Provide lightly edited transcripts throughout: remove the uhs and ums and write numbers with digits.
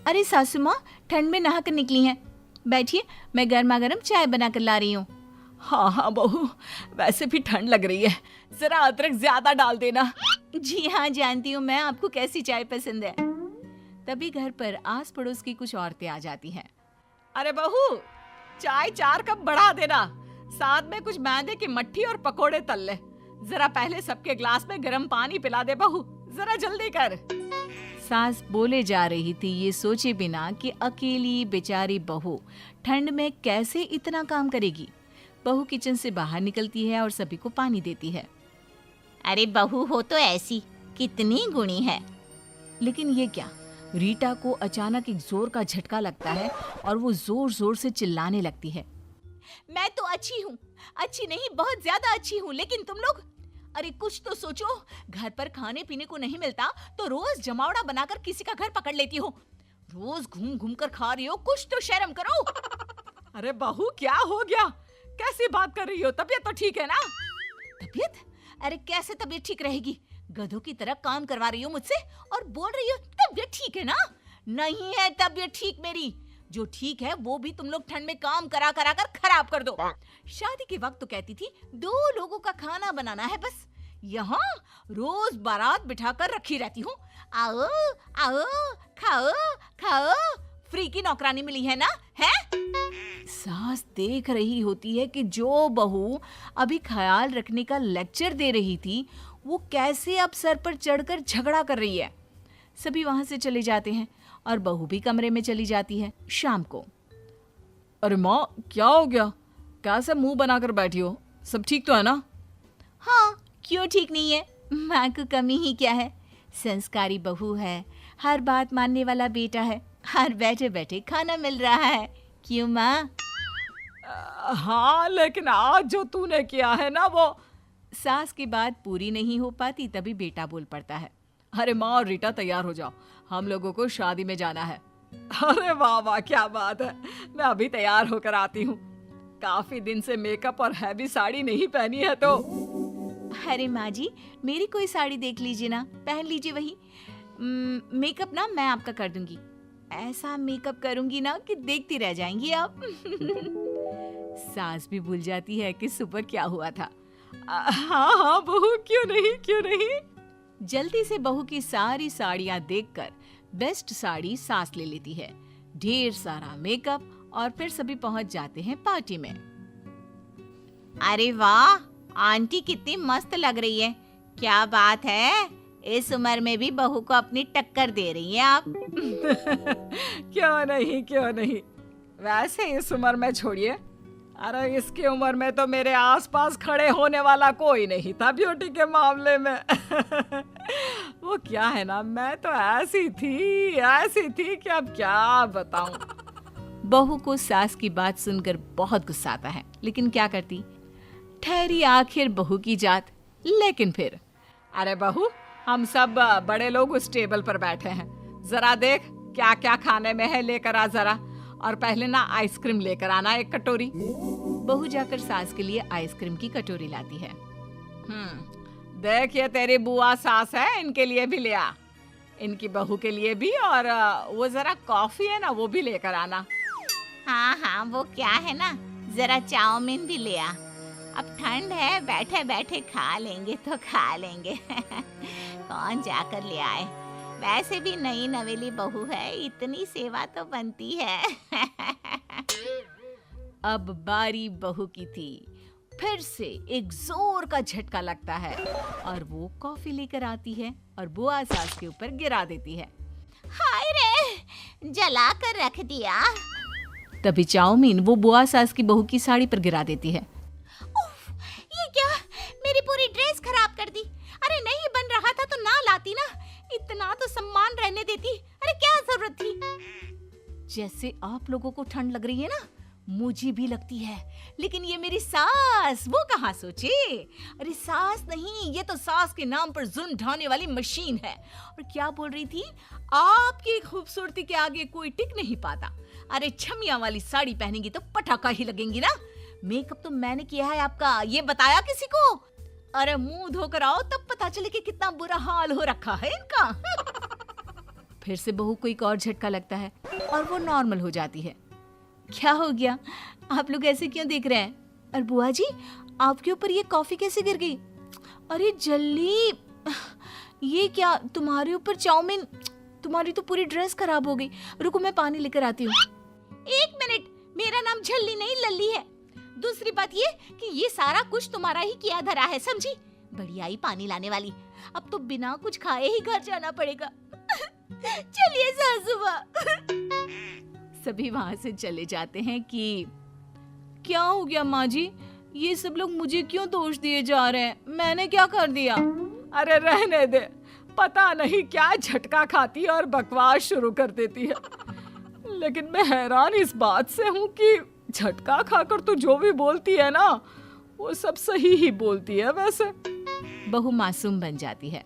अरे सासू माँ, ठंड में नहा कर निकली हैं। बैठिए, मैं गर्मा गर्म चाय बना कर ला रही हूँ। हाँ हाँ बहू, वैसे भी ठंड लग रही है, जरा अदरक ज्यादा डाल देना। जी हाँ, जानती हूँ मैं आपको कैसी चाय पसंद है। तभी घर पर आस पड़ोस की कुछ औरतें आ जाती हैं। अरे बहू, चाय 4 कप बढ़ा देना, साथ में कुछ मैदे की मट्ठी और पकोड़े तल ले। जरा पहले सबके ग्लास में गर्म पानी पिला दे बहू, जरा जल्दी कर। सास बोले जा रही थी ये सोचे बिना कि अकेली बेचारी बहू ठंड में कैसे इतना काम करेगी। बहू किचन से बाहर निकलती है और सभी को पानी देती है। अरे बहू हो तो ऐसी, कितनी गुणी है। लेकिन ये क्या, रीटा को अचानक एक जोर का झटका लगता है और वो जोर जोर से चिल्लाने लगती है। मैं तो अच्छी हूँ, अच्छी नहीं बहुत ज्यादा अच्छी हूँ, लेकिन तुम लोग, अरे कुछ तो सोचो। घर पर खाने पीने को नहीं मिलता तो रोज जमावड़ा बनाकर किसी का घर पकड़ लेती हो। रोज घूम घूम कर खा रही हो, कुछ तो शर्म करो। अरे बहू क्या हो गया, कैसी बात कर रही हो? तबीयत तो ठीक है ना? तबीयत? अरे कैसे तबीयत ठीक रहेगी? गधों की तरह काम करवा रही हो मुझसे और बोल रही हो तबीयत ठीक है ना? नहीं है तबीयत ठीक मेरी। जो ठीक है वो भी तुम लोग ठंड में काम करा करा कर खराब कर दो। शादी के वक्त तो कहती थी 2 लोगों का खाना बनाना है बस, यहाँ रोज बारात बिठाकर रखी रहती हूँ। आओ आओ, खाओ खाओ, फ्री की नौकरानी मिली है ना? है? सास देख रही होती है कि जो बहू अभी ख्याल रखने का लेक्चर दे रही थी वो कैसे अब सर पर चढ़कर झगड़ा कर रही है। सभी वहां से चले जाते हैं और बहू भी कमरे में चली जाती है। शाम को, अरे माँ क्या हो गया, कैसे मुंह बनाकर बैठी हो? सब ठीक तो है ना? हाँ, क्यों ठीक नहीं है? माँ को कमी ही क्या है? संस्कारी बहू है, हर बात मानने वाला बेटा है, हर बैठे बैठे खाना मिल रहा है। क्यों माँ? हाँ, लेकिन आज जो तूने किया है ना वो। सास की बात पूरी नहीं हो पाती तभी बेटा बोल पड़ता है। अरे माँ और रीटा तैयार हो जाओ, हम लोगों को शादी में जाना है। अरे वाह वाह क्या बात है, मैं अभी तैयार होकर आती हूँ। काफी दिन से मेकअप और हैवी साड़ी नहीं पहनी है तो। अरे माँ जी, मेरी कोई साड़ी देख लीजिए ना, पहन लीजिए वही। मेकअप ना मैं आपका कर दूंगी, ऐसा मेकअप करूंगी ना कि देखती रह जाएंगी आप। सास भी भूल जाती है कि सुबह क्या हुआ था। हाँ हाँ बहू, क्यों नहीं क्यों नहीं। जल्दी से बहू की सारी साड़ियां देखकर बेस्ट साड़ी सास ले लेती है, ढेर सारा मेकअप और फिर सभी पहुंच जाते हैं पार्टी में। अरे वाह, आंटी कितनी मस्त लग रही है। क्या बात है, इस उम्र में भी बहू को अपनी टक्कर दे रही हैं आप। क्यों नहीं क्यों नहीं, वैसे इस उम्र में छोड़िए, अरे इसकी उम्र में तो मेरे आसपास खड़े होने वाला कोई नहीं था ब्यूटी के मामले में। वो क्या है ना, मैं तो ऐसी थी कि अब क्या बताऊं। बहू को सास की बात सुनकर बहुत गुस्सा आता है, लेकिन क्या करती, ठहरी आखिर बहू की जात। लेकिन फिर, अरे बहू, हम सब बड़े लोग उस टेबल पर बैठे हैं, जरा देख क्या क्या खाने में है, लेकर आ जरा। और पहले ना आइसक्रीम लेकर आना 1 कटोरी। बहू जाकर सास के लिए आइसक्रीम की कटोरी लाती है। देख ये तेरी बुआ सास है, इनके लिए भी ले आ, इनकी बहू के लिए भी, और वो जरा कॉफी है ना वो भी लेकर आना। हाँ हाँ, वो क्या है ना, जरा चाउमीन भी ले आ। अब ठंड है, बैठे बैठे खा लेंगे तो खा लेंगे। कौन जाकर ले आए, वैसे भी नई नवेली बहू है, इतनी सेवा तो बनती है। अब बारी बहू की थी। फिर से एक जोर का झटका लगता है और वो कॉफी लेकर आती है और बुआ सास के ऊपर गिरा देती है। हाय रे, जला कर रख दिया। तभी चाउमीन वो बुआ सास की बहू की साड़ी पर गिरा देती है। उफ, ये क्या, मेरी पूरी ड्रेस खराब कर दी। अरे नहीं बन रहा था तो ना लाती ना, इतना तो सम्मान रहने देती। अरे क्या जरूरत थी। जैसे आप लोगों को ठंड लग रही है ना, मुझे भी लगती है, लेकिन ये मेरी सास, वो कहाँ सोचे। अरे सास नहीं, ये तो सास के नाम पर जुल्म ढाने वाली मशीन है। और क्या बोल रही थी, आपकी खूबसूरती के आगे कोई टिक नहीं पाता। अरे छमिया वाली साड़ी पहनेंगी तो पटाखा ही लगेंगी ना। मेकअप तो मैंने किया है आपका, ये बताया किसी को? अरे मुंह धोकर आओ तब पता चले कि कितना बुरा हाल हो रखा है इनका। फिर से बहू को एक और झटका लगता है और वो नॉर्मल हो जाती है। क्या हो गया? आप लोग ऐसे क्यों देख रहे हैं? और बुआ जी, आपके ऊपर ये कॉफी कैसे गिर गई? अरे जल्ली, ये क्या तुम्हारे ऊपर चाउमीन? तुम्हारी तो पूरी ड्रेस खराब हो गई। रुको मैं पानी लेकर आती हूँ। 1 मिनट, मेरा नाम झल्ली नहीं लल्ली है। दूसरी बात ये कि ये सारा कुछ तुम्हारा ही किया धरा है, समझी? बड़ी आई पानी लाने वाली। अब तो बिना कुछ खाए ही घर जाना पड़ेगा। चलिए सासुमा। सभी वहां से चले जाते हैं कि क्या हो गया माँ जी? ये सब लोग मुझे क्यों दोष दिए जा रहे हैं? मैंने क्या कर दिया? अरे रहने दे, पता नहीं क्या झटका खाती है और बकवास शुरू कर देती है। लेकिन मैं हैरान इस बात से हूँ कि झटका खाकर तो जो भी बोलती है ना, वो सब सही ही बोलती है। वैसे बहू मासूम बन जाती है।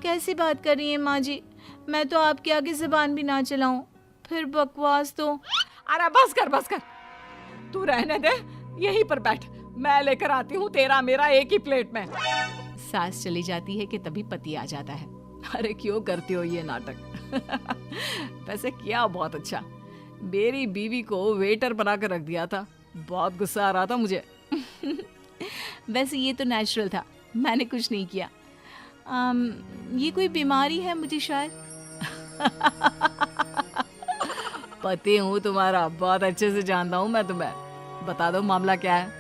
कैसी बात कर रही है माँ जी? मैं तो आपके आगे जुबान भी ना चलाऊं, फिर बकवास तो। अरे बस कर, तू रहने दे, यहीं पर बैठ, मैं लेकर आती हूँ तेरा मेरा एक ही प्लेट में। सास चली जाती है कि तभी पति आ जाता है। अरे क्यों करती हो ये नाटक? वैसे किया बहुत अच्छा, मेरी बीवी को वेटर बना कर रख दिया था। बहुत गुस्सा आ रहा था मुझे। वैसे ये तो नेचुरल था, मैंने कुछ नहीं किया। ये कोई बीमारी है मुझे शायद। पति हूँ तुम्हारा, बहुत अच्छे से जानता हूँ मैं तुम्हें। बता दो मामला क्या है?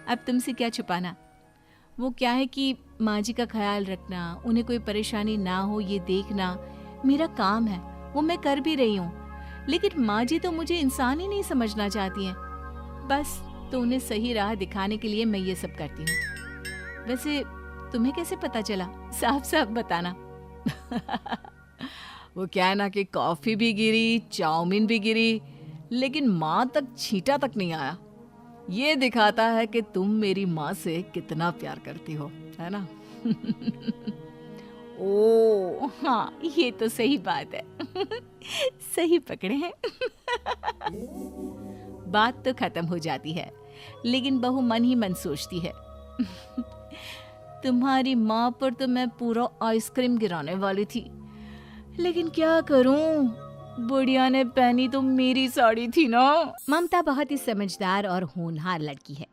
अब तुमसे क्या छुपाना। वो क्या है कि माँ जी का ख्याल रखना, उन्हें कोई परेशानी ना हो ये देखना मेरा काम है, वो मैं कर भी रही हूँ। लेकिन माँ जी तो मुझे इंसान ही नहीं समझना चाहती हैं। बस तो उन्हें सही राह दिखाने के लिए मैं ये सब करती हूँ। वैसे तुम्हें कैसे पता चला? साफ साफ बताना। वो क्या है ना कि कॉफी भी गिरी, चाउमीन भी गिरी, लेकिन माँ तक छींटा तक नहीं आया। ये दिखाता है कि तुम मेरी माँ से कितना प्यार करती हो, है ना? ओ हाँ, ये तो सही बात है। सही पकड़े हैं। बात तो खत्म हो जाती है, लेकिन बहू मन ही मन सोचती है, तुम्हारी माँ पर तो मैं पूरा आइसक्रीम गिराने वाली थी, लेकिन क्या करूं, बुढ़िया ने पहनी तो मेरी साड़ी थी ना। ममता बहुत ही समझदार और होनहार लड़की है,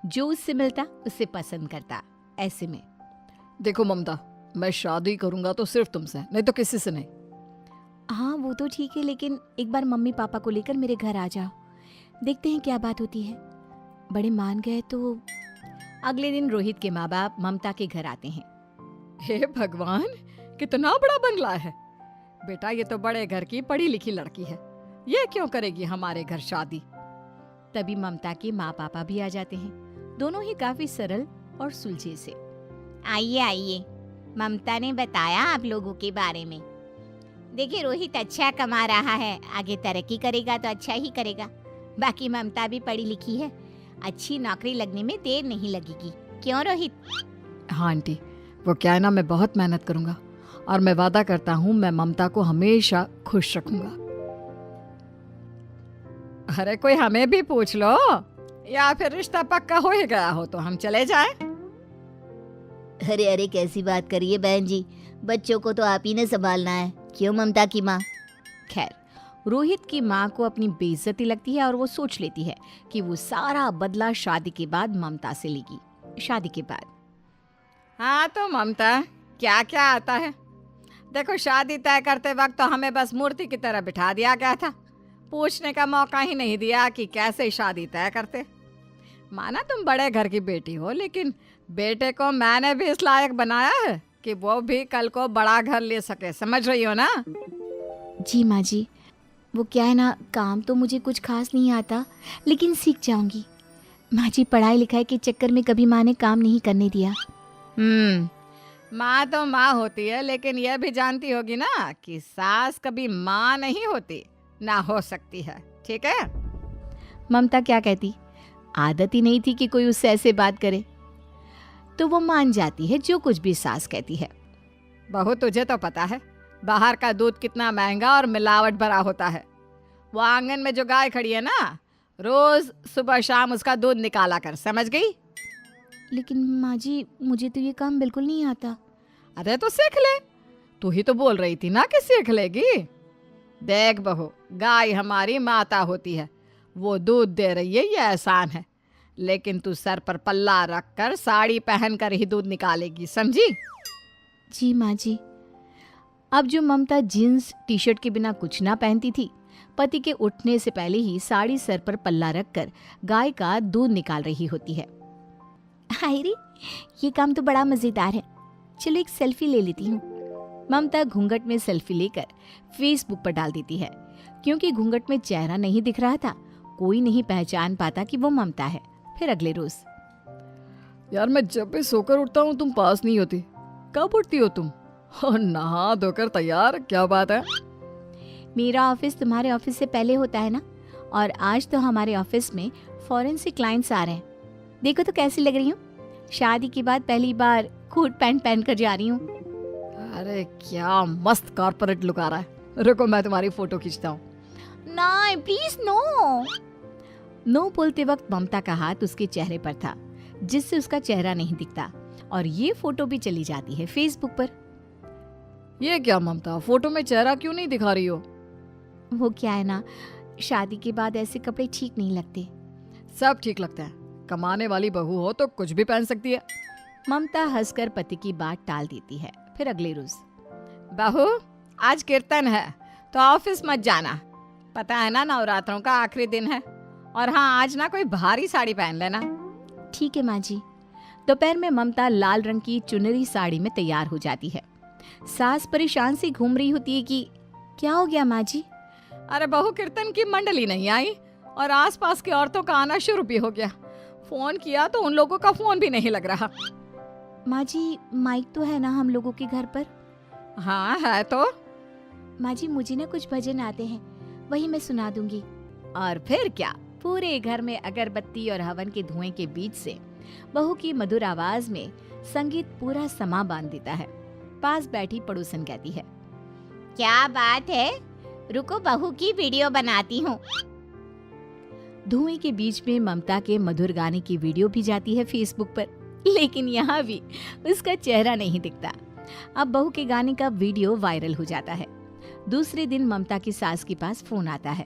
जो उससे मिलता उसे पसंद करता। ऐसे में देखो ममता, मैं शादी करूंगा तो सिर्फ तुमसे, नहीं तो किसी से नहीं। हाँ वो तो ठीक है, लेकिन एक बार मम्मी पापा को लेकर मेरे घर आ जाओ, देखते हैं क्या बात होती है। बड़े मान गए तो। अगले दिन रोहित के माँ बाप ममता के घर आते हैं। हे भगवान, कितना बड़ा बंगला है। बेटा ये तो बड़े घर की पढ़ी लिखी लड़की है, ये क्यों करेगी हमारे घर शादी? तभी ममता के माँ पापा भी आ जाते हैं, दोनों ही काफी सरल और सुलझे से। आइए आइए, ममता ने बताया आप लोगों के बारे में। देखिए रोहित अच्छा कमा रहा है, आगे तरक्की करेगा तो अच्छा ही करेगा। बाकी ममता भी पढ़ी लिखी है, अच्छी नौकरी लगने में देर नहीं लगेगी। क्यों रोहित? हाँ आंटी, वो क्या है ना, मैं बहुत मेहनत करूंगा और मैं वादा करता हूँ मैं ममता को हमेशा खुश रखूंगा। अरे कोई हमें भी पूछ लो, या फिर रिश्ता पक्का हो ही गया हो तो हम चले जाएं? अरे अरे कैसी बात करिए बहन जी, बच्चों को तो आप ही ने संभालना है। क्यों ममता की माँ? खैर, रोहित की माँ को अपनी बेइज्जती लगती है और वो सोच लेती है कि वो सारा बदला शादी के बाद ममता से लेगी। शादी के बाद हाँ तो ममता, क्या क्या आता है? देखो शादी तय करते वक्त तो हमें बस मूर्ति की तरह बिठा दिया गया था, पूछने का मौका ही नहीं दिया कि कैसे शादी तय करते। माना तुम बड़े घर की बेटी हो, लेकिन बेटे को मैंने भी इस लायक बनाया है कि वो भी कल को बड़ा घर ले सके, समझ रही हो ना? जी माँ जी, वो क्या है ना, काम तो मुझे कुछ खास नहीं आता, लेकिन सीख जाऊंगी। माँ जी पढ़ाई लिखाई के चक्कर में कभी माँ ने काम नहीं करने दिया। माँ तो माँ होती है, लेकिन यह भी जानती होगी ना कि सास कभी माँ नहीं होती, ना हो सकती है, ठीक है? ममता क्या कहती, आदत ही नहीं थी कि कोई उससे ऐसे बात करे, तो वो मान जाती है जो कुछ भी सास कहती है। बहू तुझे तो पता है बाहर का दूध कितना महंगा और मिलावट भरा होता है। वो आंगन में जो गाय खड़ी है ना, रोज सुबह शाम उसका दूध निकाला कर, समझ गई? लेकिन माँ जी मुझे तो ये काम बिल्कुल नहीं आता। अरे तो सीख ले, तू ही तो बोल रही थी ना कि सीख लेगी। देख बहू, गाय हमारी माता होती है, वो दूध दे रही है ये एहसान है, लेकिन तू सर पर पल्ला रखकर साड़ी पहनकर ही दूध निकालेगी, समझी? जी माँ जी। अब जो ममता जीन्स टी शर्ट के बिना कुछ ना पहनती थी, पति के उठने से पहले ही साड़ी सर पर पल्ला रखकर गाय का दूध निकाल रही होती है। हाय रे, ये काम तो बड़ा मजेदार है, चलो एक सेल्फी ले लेती हूँ। ममता घूंघट में सेल्फी लेकर फेसबुक पर डाल देती है। क्योंकि घूंघट में चेहरा नहीं दिख रहा था, कोई नहीं पहचान पाता कि वो ममता है। फिर अगले रोज, यार मैं जब भी सोकर उठता हूँ तुम पास नहीं होती, कब उठती हो तुम? और नहा धोकर तैयार, क्या बात है? मेरा ऑफिस तुम्हारे ऑफिस से पहले होता है ना, और आज तो हमारे ऑफिस में फॉरेन से क्लाइंट्स आ रहे हैं। देखो तो कैसी लग रही हूँ, शादी के बाद पहली बार कोट पैंट पहन कर जा रही हूँ। अरे क्या मस्त कॉर्पोरेट लुक आ रहा है। रुको मैं तुम्हारी फोटो खींचता हूँ। नहीं प्लीज नो। नो बोलते वक्त ममता का हाथ उसके चेहरे पर था, जिससे उसका चेहरा नहीं दिखता, और ये फोटो भी चली जाती है फेसबुक पर। ये क्या ममता, फोटो में चेहरा क्यों नहीं दिखा रही हो? वो क्या है ना, शादी के बाद ऐसे कपड़े ठीक नहीं लगते। सब ठीक लगता है, कमाने वाली बहू हो तो कुछ भी पहन सकती है। ममता हंसकर पति की बात टाल देती है। फिर अगले रोज, बहू आज कीर्तन है तो ऑफिस मत जाना, पता है ना नवरात्रों का आखिरी दिन है। और हाँ, आज ना कोई भारी साड़ी पहन लेना। ठीक है माँ जी। दोपहर में ममता लाल रंग की चुनरी साड़ी में तैयार हो जाती है। सास परेशान सी घूम रही होती है कि क्या हो गया माँ जी? अरे बहू, कीर्तन की मंडली नहीं आई और आसपास की औरतों का आना शुरू भी हो गया। फोन किया तो उन लोगों का फोन भी नहीं लग रहा। माँ जी, माइक तो है ना हम लोगों के घर पर? हाँ है तो। माँ जी, मुझे ना कुछ भजन आते हैं, वही मैं सुना दूंगी। और फिर क्या, पूरे घर में अगरबत्ती और हवन के धुएं के बीच से बहू की मधुर आवाज में संगीत पूरा समा बांध देता है। पास बैठी पड़ोसन कहती है, क्या बात है, रुको बहू की वीडियो बनाती हूँ। धुएं के बीच में ममता के मधुर गाने की वीडियो भी जाती है फेसबुक पर, लेकिन यहाँ भी उसका चेहरा नहीं दिखता। अब बहू के गाने का वीडियो वायरल हो जाता है। दूसरे दिन ममता की सास के पास फोन आता है।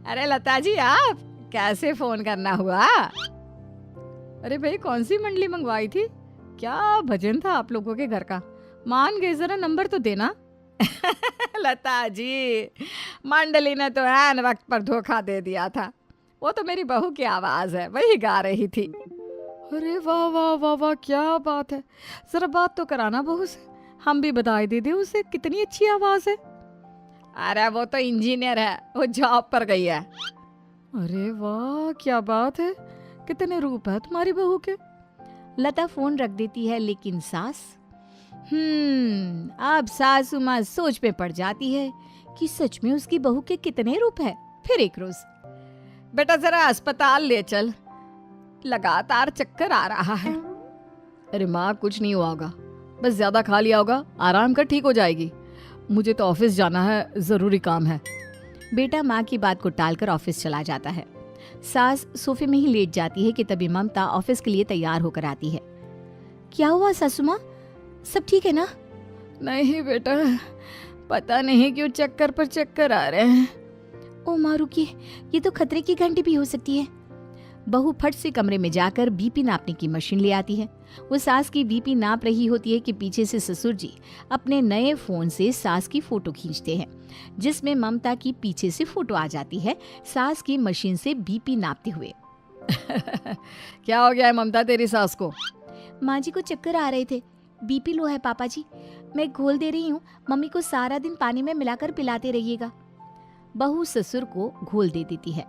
अरे लता जी, आप कैसे फोन करना हुआ? अरे भाई, कौन सी मंडली मंगवाई थी? क्या भजन था आप लोगों के घर का? मान गए, जरा नंबर तो देना। लता जी, मंडली ने तो ऐन वक्त पर धोखा दे दिया था। वो तो मेरी बहू की आवाज है, वही गा रही थी। अरे वाह वाह वाह वाह, क्या बात है। जरा बात तो कराना बहू से, हम भी बधाई दे दे उसे, कितनी अच्छी आवाज है। अरे वो तो इंजीनियर है, वो जॉब पर गई है। अरे वाह, क्या बात है, कितने रूप है तुम्हारी बहू के। लता फोन रख देती है, लेकिन सास अब सासू माँ सोच में पड़ जाती है कि सच में उसकी बहू के कितने रूप है। फिर एक रोज, बेटा जरा अस्पताल ले चल, लगातार चक्कर आ रहा है। अरे माँ, कुछ नहीं हुआ होगा, बस ज्यादा खा लिया होगा, आराम कर ठीक हो जाएगी। मुझे तो ऑफिस जाना है, जरूरी काम है। बेटा माँ की बात को टालकर ऑफिस चला जाता है। सास सोफे में ही लेट जाती है कि तभी ममता ऑफिस के लिए तैयार होकर आती है। क्या हुआ सासू माँ, सब ठीक है ना? नहीं बेटा, पता नहीं क्यों चक्कर पर चक्कर आ रहे हैं। ओ माँ रुकिए, ये तो खतरे की घंटी भी हो सकती है। बहू फट से कमरे में जाकर बीपी नापने की मशीन ले आती है। वो सास की बीपी नाप रही होती है कि पीछे से ससुर जी अपने नए फोन से सास की फोटो खींचते हैं, जिसमें ममता की पीछे से फोटो आ जाती है सास की मशीन से बीपी नापते हुए। क्या हो गया है ममता तेरी सास को? माँ जी को चक्कर आ रहे थे, बीपी लो है पापा जी, मैं घोल दे रही हूँ, मम्मी को सारा दिन पानी में मिलाकर पिलाते रहिएगा। बहू ससुर को घोल दे देती है।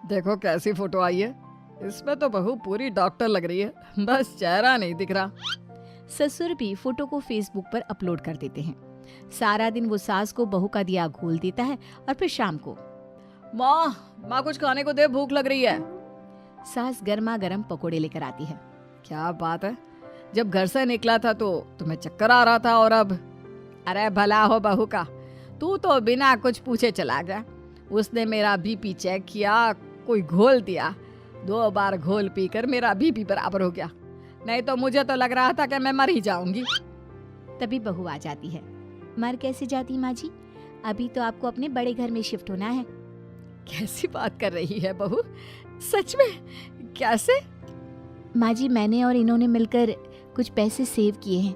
देखो कैसी फोटो आई है, इसमें तो बहू पूरी डॉक्टर लग रही है, बस चेहरा नहीं दिख रहा। ससुर भी फोटो को फेसबुक पर अपलोड कर देते हैं। सारा दिन वो सास को बहू का दिया घोल देता है और फिर शाम को, माँ कुछ खाने को दे, भूख लग रही है। सास गर्मा गर्म पकोड़े लेकर आती है। क्या बात है, जब घर से निकला था तो तुम्हें चक्कर आ रहा था और अब? अरे भला हो बहू का, तू तो बिना कुछ पूछे चला गया। उसने मेरा बीपी चेक किया, कोई घोल दिया, 2 बार घोल पीकर मेरा बीपी बराबर हो गया, नहीं तो मुझे तो लग रहा था कि मैं मर ही जाऊंगी। तभी बहू आ जाती है। मर कैसे जाती माँ जी, अभी तो आपको अपने बड़े घर में शिफ्ट होना है। कैसी बात कर रही है बहू, सच में? कैसे? माँ जी, मैंने और इन्होंने मिलकर कुछ पैसे सेव किए हैं।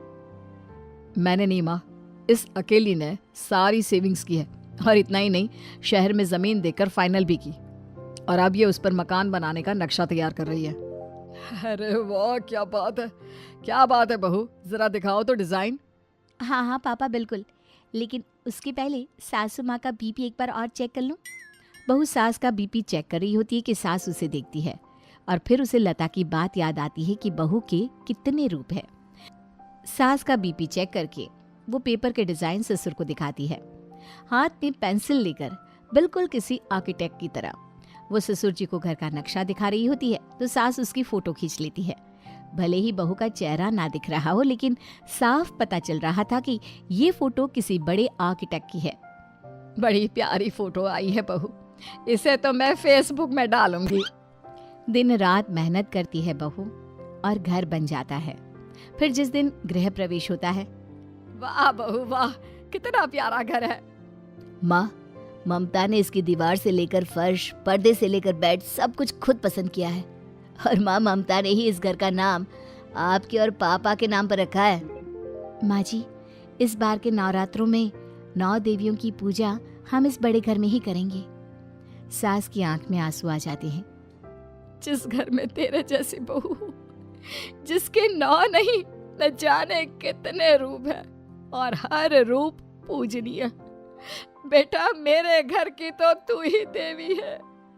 मैंने नहीं माँ, इस अकेली ने सारी सेविंग्स की है, और इतना ही नहीं, शहर में जमीन देकर फाइनल भी की, और अब ये उस पर मकान बनाने का नक्शा तैयार कर रही है। अरे वाह, क्या बात है, क्या बात है बहू, जरा दिखाओ तो डिजाइन। हाँ हाँ पापा बिल्कुल, लेकिन उसके पहले सासू माँ का बीपी एक बार और चेक कर लूं। बहू सास का बीपी चेक कर रही होती है कि सास उसे देखती है, और फिर उसे लता की बात याद आती है कि बहू के कितने रूप है। सास का बीपी चेक करके वो पेपर के डिजाइन ससुर को दिखाती है, हाथ में पेंसिल लेकर बिल्कुल किसी आर्किटेक्ट की तरह। वो ससुर जी को घर का नक्शा दिखा रही होती है तो सास उसकी फोटो खींच लेती है। भले ही बहू का चेहरा ना दिख रहा हो, लेकिन साफ पता चल रहा था कि ये फोटो किसी बड़े आर्किटेक्ट की है। बड़ी प्यारी फोटो आई है बहू, इसे तो मैं फेसबुक में डालूंगी। दिन रात मेहनत करती है बहू और घर बन जाता है। फिर जिस दिन गृह प्रवेश होता है, वाह बहू वाह, कितना प्यारा घर है। माँ, ममता ने इसकी दीवार से लेकर फर्श, पर्दे से लेकर बेड सब कुछ खुद पसंद किया है। और माँ, ममता ने ही इस घर का नाम आपके और पापा के नाम पर रखा है। माँ जी, इस बार के नवरात्रों में 9 देवियों की पूजा हम इस बड़े घर में ही करेंगे। सास की आंख में आंसू आ जाते हैं। जिस घर में तेरे जैसी बहू, जिसके 9 नहीं न जाने कितने रूप है, और हर रूप पूजनीय। बेटा, मेरे घर की तो तू ही देवी है।